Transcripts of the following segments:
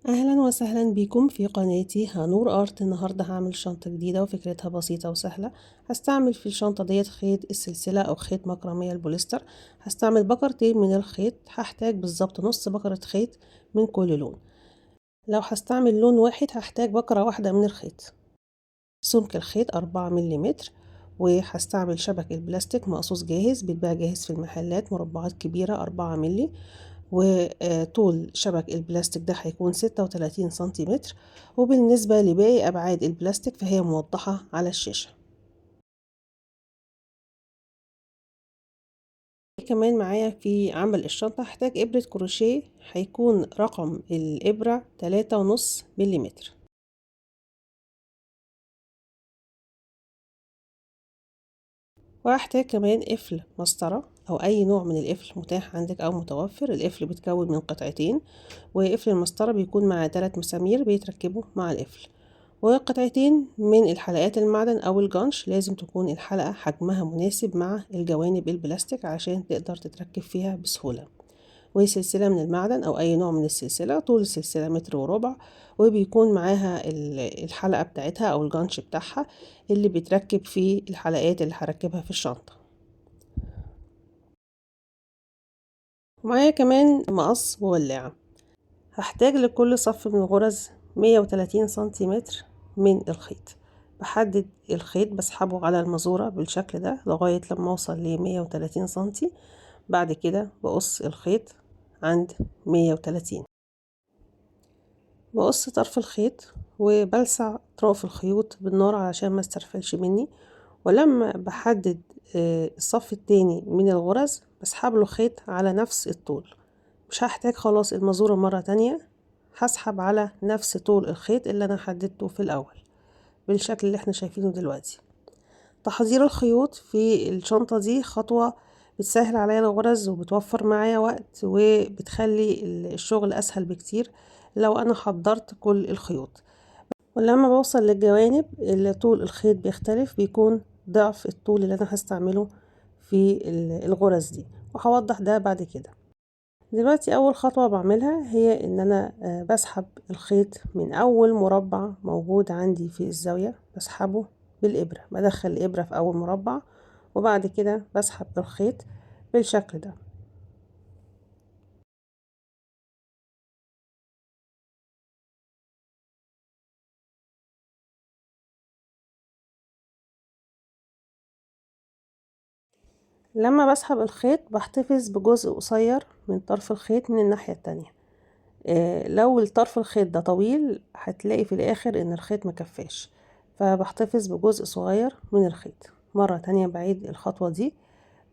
اهلا وسهلا بكم في قناتي هانور ارت. النهارده هعمل شنطه جديده وفكرتها بسيطه وسهله. هستعمل في الشنطه ديت خيط السلسله او خيط مكرميه البوليستر. هستعمل بكرتين من الخيط، هحتاج بالظبط نص بكره خيط من كل لون. لو هستعمل لون واحد هحتاج بكره واحده من الخيط. سمك الخيط 4 ملم. وهستعمل شبك البلاستيك مقصوص جاهز، بيتباع جاهز في المحلات، مربعات كبيره 4 ملي. وطول شبك البلاستيك ده هيكون 36 سنتيمتر. وبالنسبة لباقي أبعاد البلاستيك فهي موضحة على الشاشة. كمان معايا في عمل الشنطة هحتاج إبرة كروشيه، هيكون رقم الإبرة 3.5 ملم. وهحتاج كمان قفل مسطرة أو أي نوع من القفل متاح عندك أو متوفر. القفل بيتكون من قطعتين، وقفل المسطرة بيكون مع 3 مسامير بيتركبوا مع القفل، وقطعتين من الحلقات المعدن أو الجانش. لازم تكون الحلقة حجمها مناسب مع الجوانب البلاستيك عشان تقدر تتركب فيها بسهولة. وسلسلة من المعدن أو أي نوع من السلسلة، طول السلسلة 1.4 متر، وبيكون معاها الحلقة بتاعتها أو الجانش بتاعها اللي بيتركب فيه الحلقات اللي هركبها في الشنطة. ومعايا كمان مقص وولاعة. هحتاج لكل صف من الغرز 130 سنتيمتر من الخيط. بحدد الخيط بسحبه على المزورة بالشكل ده لغاية لما اوصل ل 130 سنتي. بعد كده بقص الخيط عند 130. بقص طرف الخيط وبلسع اطراف الخيوط بالنار علشان ما استرفلش مني. ولما بحدد الصف التاني من الغرز بسحب له خيط على نفس الطول. مش هحتاج خلاص المزورة مرة تانية، هسحب على نفس طول الخيط اللي انا حددته في الاول بالشكل اللي احنا شايفينه دلوقتي. تحضير الخيوط في الشنطة دي خطوة بتسهل عليا الغرز وبتوفر معايا وقت وبتخلي الشغل اسهل بكتير لو انا حضرت كل الخيوط. ولما بوصل للجوانب اللي طول الخيط بيختلف، بيكون ضعف الطول اللي انا هستعمله في الغرز دي، وهوضح ده بعد كده. دلوقتي اول خطوة بعملها هي ان انا بسحب الخيط من اول مربع موجود عندي في الزاوية، بسحبه بالابرة، بدخل الابرة في اول مربع وبعد كده بسحب الخيط بالشكل ده. لما بسحب الخيط بحتفظ بجزء قصير من طرف الخيط من الناحية التانية. لو الطرف الخيط ده طويل هتلاقي في الاخر ان الخيط مكفاش، فبحتفظ بجزء صغير من الخيط. مرة تانية بعيد الخطوة دي،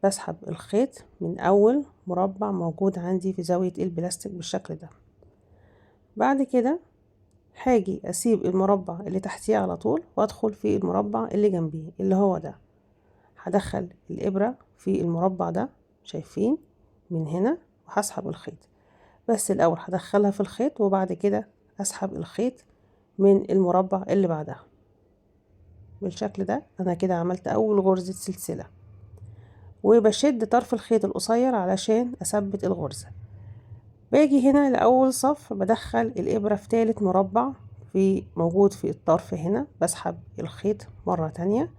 بسحب الخيط من اول مربع موجود عندي في زاوية البلاستيك بالشكل ده. بعد كده هاجي اسيب المربع اللي تحتيه على طول وادخل في المربع اللي جنبيه اللي هو ده. هدخل الابرة في المربع ده، شايفين من هنا، وهسحب الخيط. بس الاول هدخلها في الخيط وبعد كده اسحب الخيط من المربع اللي بعدها بالشكل ده. انا كده عملت اول غرزة سلسلة، وبشد طرف الخيط القصير علشان اثبت الغرزة. باجي هنا لاول صف بدخل الابرة في ثالث مربع في موجود في الطرف هنا، بسحب الخيط مرة تانية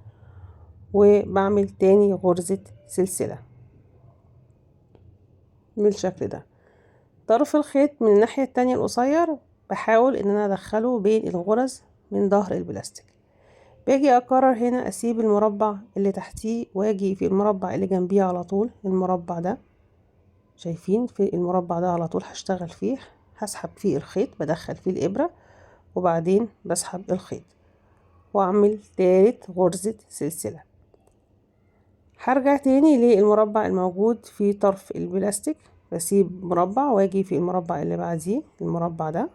وبعمل تاني غرزة سلسلة بالشكل ده. طرف الخيط من الناحية التانية القصير بحاول ان انا ادخله بين الغرز من ظهر البلاستيك. باجي اكرر هنا اسيب المربع اللي تحتيه واجي في المربع اللي جنبيه على طول، المربع ده شايفين في المربع ده على طول هشتغل فيه، هسحب فيه الخيط، بدخل فيه الابرة وبعدين بسحب الخيط واعمل تالت غرزة سلسلة. هرجع تاني للمربع الموجود في طرف البلاستيك، بسيب مربع واجي في المربع اللي بعديه المربع ده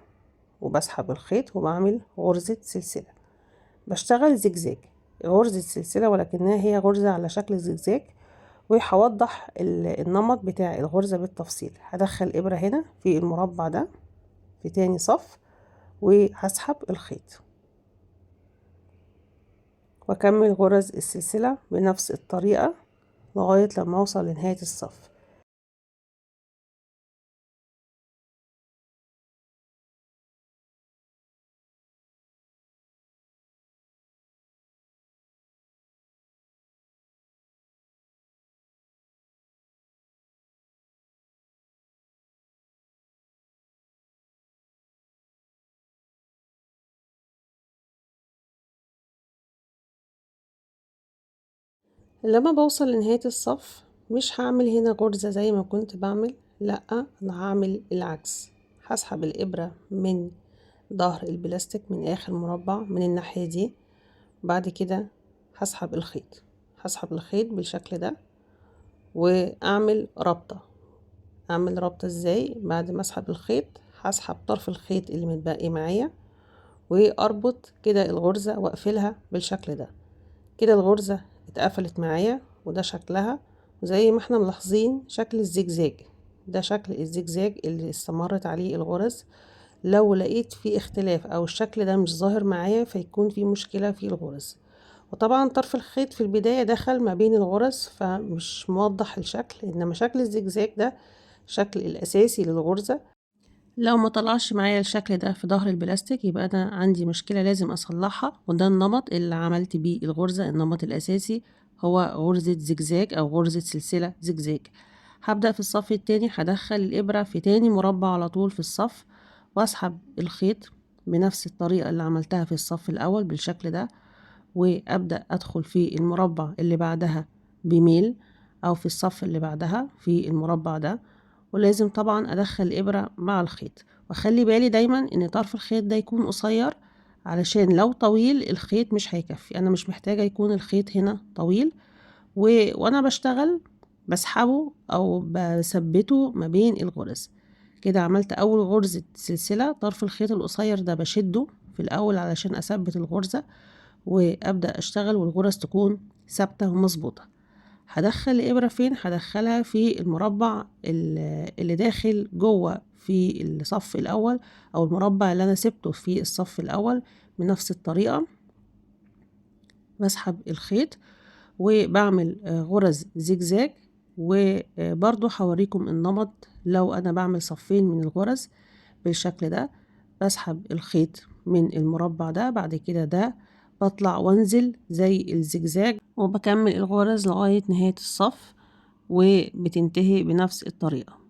وبسحب الخيط وبعمل غرزة سلسلة. بشتغل زجزاج، غرزة سلسلة ولكنها هي غرزة على شكل زجزاج، وهوضح النمط بتاع الغرزة بالتفصيل. هدخل إبرة هنا في المربع ده في تاني صف وهسحب الخيط واكمل غرز السلسلة بنفس الطريقة لغاية لما اوصل لنهاية الصف. لما بوصل لنهاية الصف مش هعمل هنا غرزة زي ما كنت بعمل، لأ، أنا هعمل العكس. هسحب الإبرة من ظهر البلاستيك من آخر مربع من الناحية دي، بعد كده هسحب الخيط بالشكل ده وأعمل ربطة. أعمل ربطة ازاي؟ بعد ما أسحب الخيط هسحب طرف الخيط اللي متبقي معايا وأربط كده الغرزة وأقفلها بالشكل ده. كده الغرزة اتقفلت معايا وده شكلها، وزي ما احنا ملاحظين شكل الزجزاج ده شكل الزجزاج اللي استمرت عليه الغرز. لو لقيت فيه اختلاف او الشكل ده مش ظاهر معايا فيكون في مشكلة في الغرز. وطبعا طرف الخيط في البداية دخل ما بين الغرز فمش موضح الشكل، انما شكل الزجزاج ده شكل الاساسي للغرزة. لو ما طلعش معايا الشكل ده في ظهر البلاستيك يبقى انا عندي مشكلة لازم اصلحها، وده النمط اللي عملت بيه الغرزة. النمط الاساسي هو غرزة زجزاج او غرزة سلسلة زجزاج. هبدأ في الصف التاني، هدخل الابرة في تاني مربع على طول في الصف واسحب الخيط بنفس الطريقة اللي عملتها في الصف الاول بالشكل ده، وابدأ ادخل في المربع اللي بعدها بميل او في الصف اللي بعدها في المربع ده. ولازم طبعا ادخل الابرة مع الخيط، واخلي بالي دايما ان طرف الخيط ده يكون قصير، علشان لو طويل الخيط مش هيكفي. انا مش محتاجة يكون الخيط هنا طويل، وانا بشتغل بسحبه او بثبته ما بين الغرز. كده عملت اول غرزة سلسلة. طرف الخيط القصير ده بشده في الاول علشان اثبت الغرزة وابدأ اشتغل والغرز تكون ثابتة ومظبوطة. هدخل الإبرة فين؟ هدخلها في المربع اللي داخل جوه في الصف الأول، أو المربع اللي أنا سبته في الصف الأول. بنفس الطريقة بسحب الخيط وبعمل غرز زجزاج. وبرضو هوريكم النمط لو أنا بعمل صفين من الغرز بالشكل ده. بسحب الخيط من المربع ده، بعد كده ده بطلع وانزل زي الزجزاج وبكمل الغرز لغاية نهاية الصف وبتنتهي بنفس الطريقة.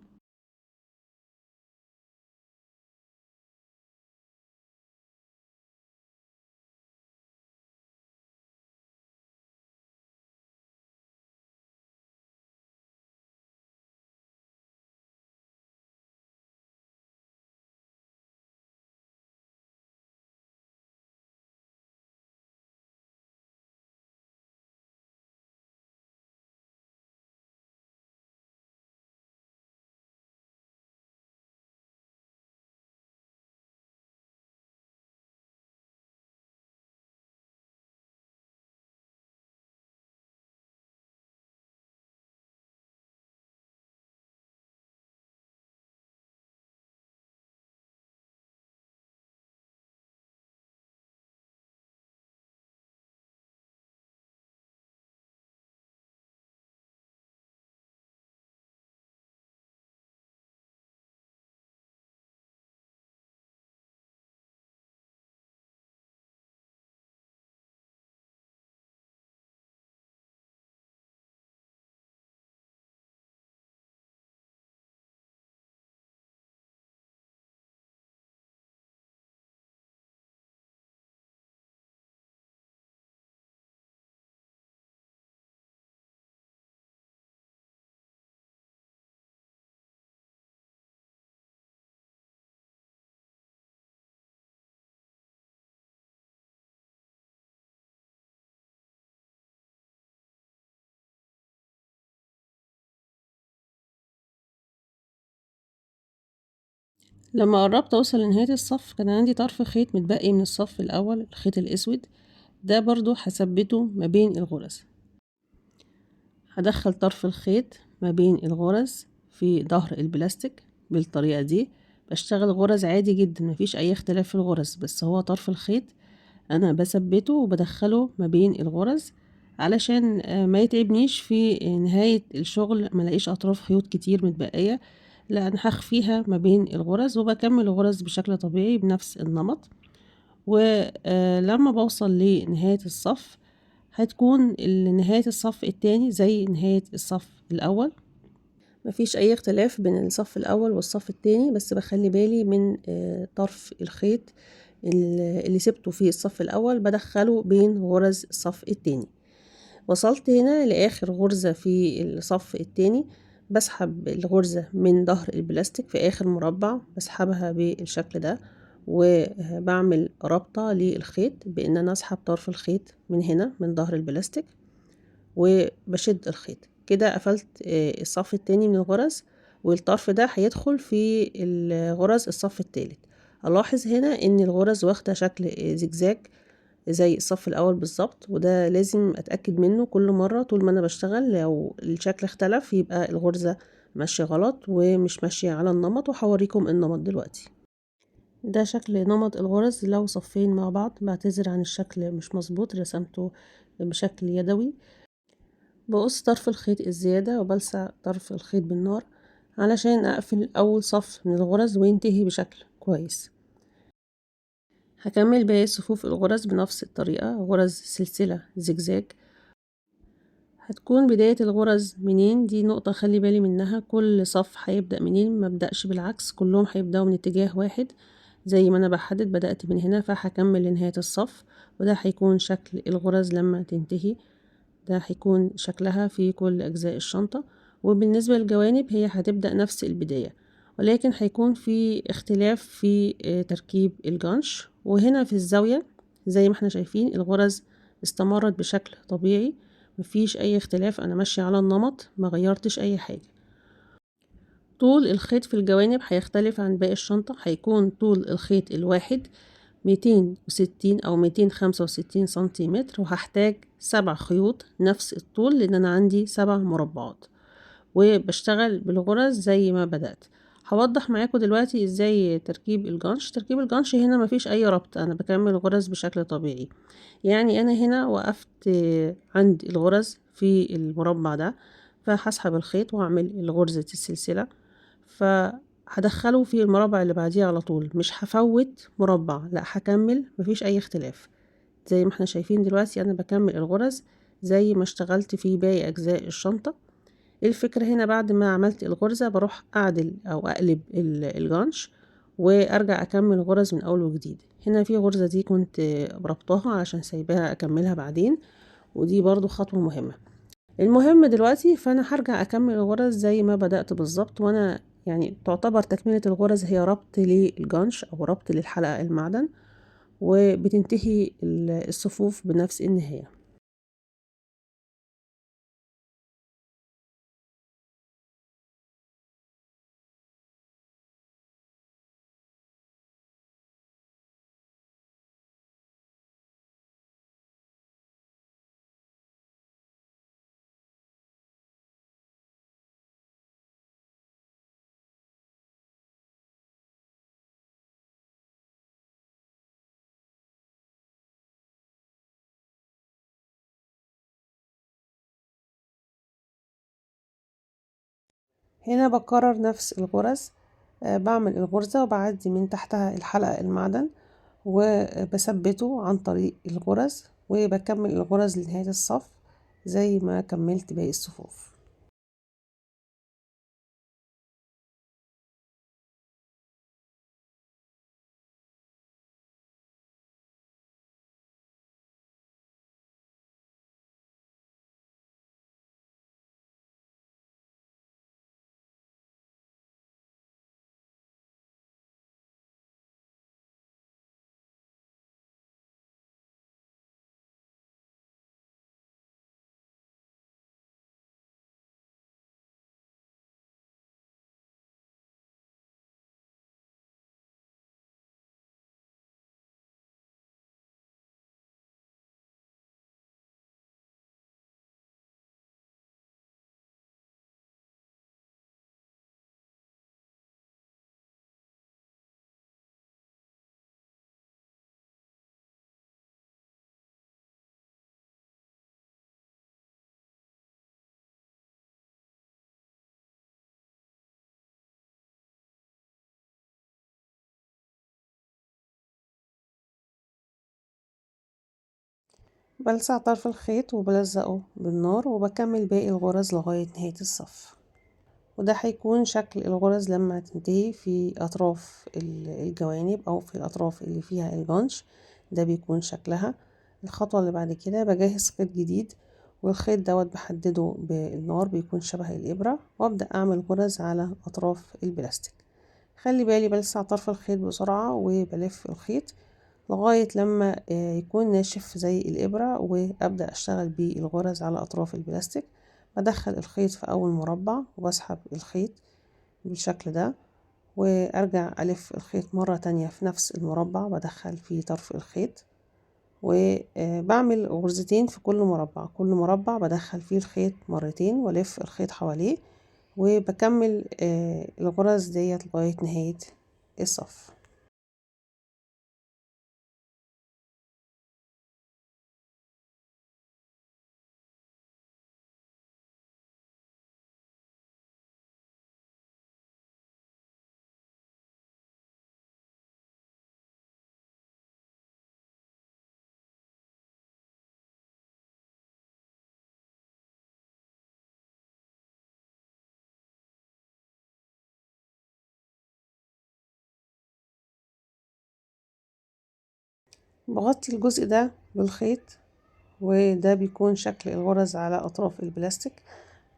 لما قربت اوصل لنهاية الصف كان عندي طرف خيط متبقي من الصف الاول، الخيط الاسود ده برضو هثبته ما بين الغرز. هدخل طرف الخيط ما بين الغرز في ظهر البلاستيك بالطريقة دي. بشتغل غرز عادي جدا، مفيش اي اختلاف في الغرز، بس هو طرف الخيط انا بثبته وبدخله ما بين الغرز علشان ما يتعبنيش في نهاية الشغل، ما لاقيش اطراف خيوط كتير متبقية. لا، انا هخفيها ما بين الغرز وبكمل الغرز بشكل طبيعي بنفس النمط. ولما بوصل لنهاية الصف هتكون نهاية الصف التاني زي نهاية الصف الأول. مفيش أي اختلاف بين الصف الأول والصف التاني، بس بخلي بالي من طرف الخيط اللي سبته في الصف الأول بدخله بين غرز الصف التاني. وصلت هنا لآخر غرزة في الصف التاني، بسحب الغرزة من ظهر البلاستيك في آخر مربع، بسحبها بالشكل ده وبعمل رابطة للخيط بإن أنا أسحب طرف الخيط من هنا من ظهر البلاستيك وبشد الخيط كده. قفلت الصف التاني من الغرز، والطرف ده هيدخل في الغرز الصف التالت. ألاحظ هنا إن الغرز واخدة شكل زجزاج زي الصف الأول بالظبط، وده لازم أتأكد منه كل مرة طول ما أنا بشتغل. لو الشكل اختلف يبقى الغرزة ماشية غلط ومش ماشية على النمط، وهوريكم النمط دلوقتي. ده شكل نمط الغرز لو صفين مع بعض. بعتذر عن الشكل مش مظبوط، رسمته بشكل يدوي. بقص طرف الخيط الزيادة وبلسع طرف الخيط بالنار علشان أقفل أول صف من الغرز وينتهي بشكل كويس. هكمل باقي صفوف الغرز بنفس الطريقة، غرز سلسلة زجزاج. هتكون بداية الغرز منين؟ دي نقطة خلي بالي منها، كل صف هيبدأ منين، مبدأش بالعكس، كلهم هيبدأوا من اتجاه واحد. زي ما أنا بحدد بدأت من هنا فهكمل لنهاية الصف، وده هيكون شكل الغرز لما تنتهي. ده هيكون شكلها في كل أجزاء الشنطة. وبالنسبة للجوانب هي هتبدأ نفس البداية، ولكن هيكون في اختلاف في تركيب الجانش. وهنا في الزاوية زي ما احنا شايفين الغرز استمرت بشكل طبيعي، مفيش أي اختلاف، أنا ماشية على النمط ما غيرتش أي حاجة. طول الخيط في الجوانب هيختلف عن باقي الشنطة، هيكون طول الخيط الواحد 260 أو 265 سنتيمتر، وهحتاج 7 خيوط نفس الطول لأن أنا عندي 7 مربعات، وبشتغل بالغرز زي ما بدأت. هوضح معاكم دلوقتي ازاي تركيب الجانش. تركيب الجانش هنا مفيش أي ربط، أنا بكمل الغرز بشكل طبيعي. يعني أنا هنا وقفت عند الغرز في المربع ده، فهسحب الخيط وأعمل غرزة السلسلة، فهدخله في المربع اللي بعديه على طول، مش هفوت مربع، لا هكمل، مفيش اي اختلاف. زي ما احنا شايفين دلوقتي انا بكمل الغرز زي ما اشتغلت في باقي اجزاء الشنطة. الفكرة هنا بعد ما عملت الغرزة بروح اعدل او اقلب الجانش وارجع اكمل غرز من اول وجديد. هنا في غرزة دي كنت بربطها عشان سايباها اكملها بعدين، ودي برضو خطوة مهمة. المهم دلوقتي فانا هرجع اكمل الغرز زي ما بدأت بالظبط، وانا يعني تعتبر تكملة الغرز هي ربط للجانش او ربط للحلقة المعدن، وبتنتهي الصفوف بنفس النهاية. هنا بكرر نفس الغرز، بعمل الغرزة وبعدي من تحتها الحلقة المعدن وبثبته عن طريق الغرز، وبكمل الغرز لنهاية الصف زي ما كملت باقي الصفوف. بلسع طرف الخيط وبلزقه بالنار وبكمل باقي الغرز لغاية نهاية الصف، وده هيكون شكل الغرز لما تنتهي في أطراف الجوانب أو في الأطراف اللي فيها الجانش. ده بيكون شكلها. الخطوة اللي بعد كده بجهز خيط جديد والخيط دوت بحدده بالنار بيكون شبه الإبرة، وأبدأ أعمل غرز على أطراف البلاستيك. خلي بالي بلسع طرف الخيط بسرعة وبلف الخيط لغاية لما يكون ناشف زي الإبرة، وأبدأ أشتغل بيه الغرز على أطراف البلاستيك. بدخل الخيط في أول مربع وبسحب الخيط بالشكل ده، وأرجع ألف الخيط مرة تانية في نفس المربع، بدخل فيه طرف الخيط وبعمل غرزتين في كل مربع. كل مربع بدخل فيه الخيط مرتين والف الخيط حواليه، وبكمل الغرز ديت لغاية نهاية الصف. بغطي الجزء ده بالخيط، وده بيكون شكل الغرز على أطراف البلاستيك.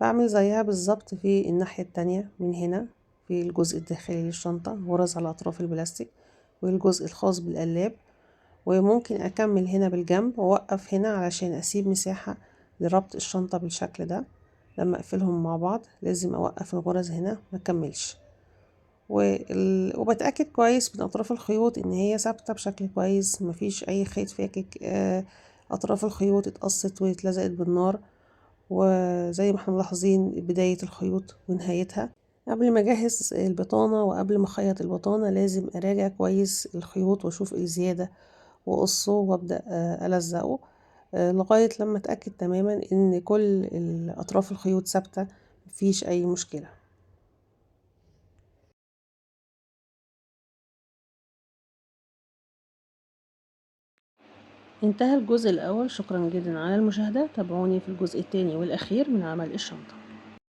بعمل زيها بالظبط في الناحية التانية من هنا، في الجزء الداخلي للشنطة غرز على أطراف البلاستيك والجزء الخاص بالقلاب. وممكن أكمل هنا بالجنب وأوقف هنا علشان أسيب مساحة لربط الشنطة بالشكل ده. لما أقفلهم مع بعض لازم أوقف الغرز هنا مكملش، وبتأكد كويس من أطراف الخيوط إن هي ثابتة بشكل كويس، مفيش أي خيط فاكك. أطراف الخيوط اتقصت واتلزقت بالنار، وزي ما احنا ملاحظين بداية الخيوط ونهايتها. قبل ما أجهز البطانة وقبل ما أخيط البطانة لازم أراجع كويس الخيوط وأشوف الزيادة وأقصه وأبدأ ألزقه لغاية لما أتأكد تماما إن كل أطراف الخيوط ثابتة، مفيش أي مشكلة. انتهى الجزء الأول. شكرا جدا على المشاهدة. تابعوني في الجزء الثاني والأخير من عمل الشنطة.